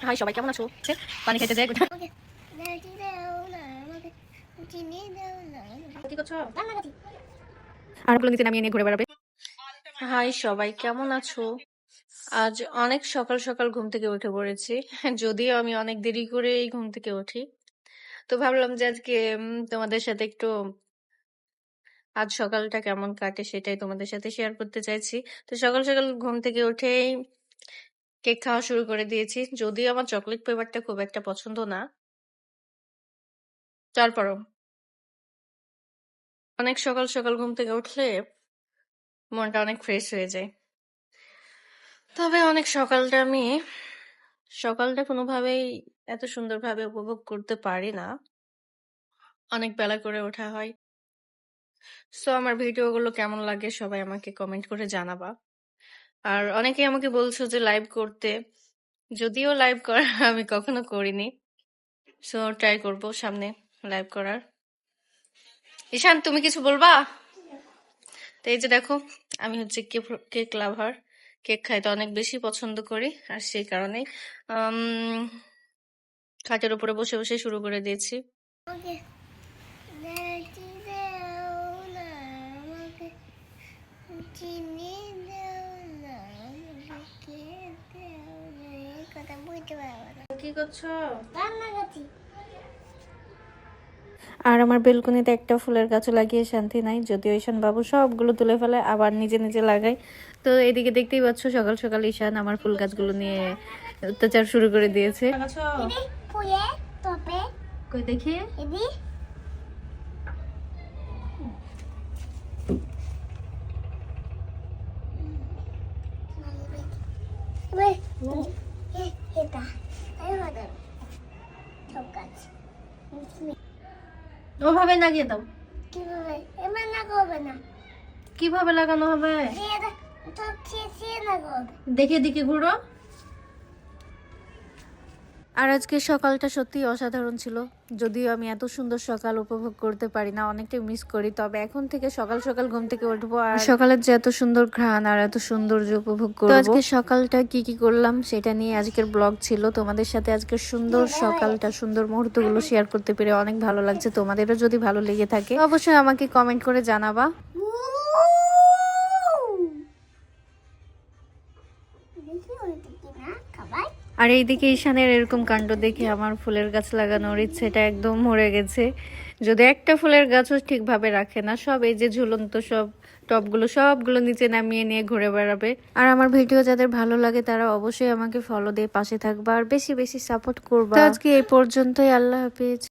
High সবাই কেমন আছো? পানি খেতে দেয় কি করছো? আর ওগুলো নিচে নামিয়ে নিয়ে ঘুরে বেড়াবে। হাই সবাই কেমন আছো? আজ অনেক সকাল সকাল ঘুম থেকে উঠে পড়েছি। যদিও আমি অনেক দেরি করে এই ঘুম থেকে উঠি, তো ভাবলাম যে আজকে তোমাদের সাথে একটু আজ সকালটা কেমন কাটে সেটাই তোমাদের সাথে শেয়ার করতে চাইছি। তো সকাল সকাল ঘুম থেকে উঠেই কেক খাওয়া শুরু করে দিয়েছি। যদিও আমার চকলেট ফ্লেভারটা খুব একটা পছন্দ না, তারপরও অনেক সকাল সকাল ঘুম থেকে উঠলে মনটা অনেক ফ্রেশ হয়ে যায়। তবে অনেক সকালটা কোনোভাবেই এত সুন্দরভাবে উপভোগ করতে পারি না, অনেক বেলা করে ওঠা হয়। সো আমার ভিডিওগুলো কেমন লাগে সবাই আমাকে কমেন্ট করে জানাবা। আর অনেকেই আমাকে বলছো যে লাইভ করতে, যদিও লাইভ করা আমি কখনো করিনি, সো ট্রাই করব সামনে লাইভ করার। ঈশান তুমি কিছু বলবা? তো এই যে দেখো, আমি হচ্ছে কেক লাভার, কেক খাইতে অনেক বেশি পছন্দ করি, আর সেই কারণেই খাটের উপরে বসে বসে শুরু করে দিয়েছি। কি করছো? আর আমার বেলকনিতে একটা ফুলের গাছও লাগিয়ে শান্তি নাই, যদিও ঈশান বাবু সবগুলো তুলে ফেলে আবার নিজে নিজে লাগায়। তো এদিকে দেখতেই পাচ্ছ সকাল সকাল ঈশান আমার ফুল গাছগুলো নিয়ে অত্যাচার শুরু করে দিয়েছে। কই দেখি। ওভাবে লাগিয়ে দাও। কিভাবে? এমন লাগানো হবে না। কিভাবে লাগানো হবে? দেখে দেখে ঘুরো। আর আজকে সকালটা সত্যি অসাধারণ ছিল। যদিও আমি এত সুন্দর সকাল উপভোগ করতে পারি না, অনেকটাই মিস করি, তবে এখন থেকে সকাল সকাল ঘুম থেকে উঠবো আর সকালের যে এত সুন্দর ঘ্রাণ আর এত সৌন্দর্য উপভোগ করবো। আজকে সকালটা কি কি করলাম সেটা নিয়ে আজকের ব্লগ ছিল। তোমাদের সাথে আজকের সুন্দর সকালটা, সুন্দর মুহূর্তগুলো শেয়ার করতে পেরে অনেক ভালো লাগছে। তোমাদেরও যদি ভালো লেগে থাকে অবশ্যই আমাকে কমেন্ট করে জানাবা। আর এইদিকে ঈশানের এরকম কাণ্ড দেখে আমার ফুলের গাছ লাগানোর ইচ্ছেটা একদম মরে গেছে। যদি একটা ফুলের গাছও ঠিকভাবে রাখে না, সব এই যে ঝুলন্ত সব টবগুলো সবগুলো নিচে নামিয়ে নিয়ে ঘুরে বেড়াবে। আর আমার ভিডিও যাদের ভালো লাগে তারা অবশ্যই আমাকে ফলো দিয়ে পাশে থাকবা আর বেশি বেশি সাপোর্ট করবা। আজকে এই পর্যন্তই, আল্লাহ হাফিজ।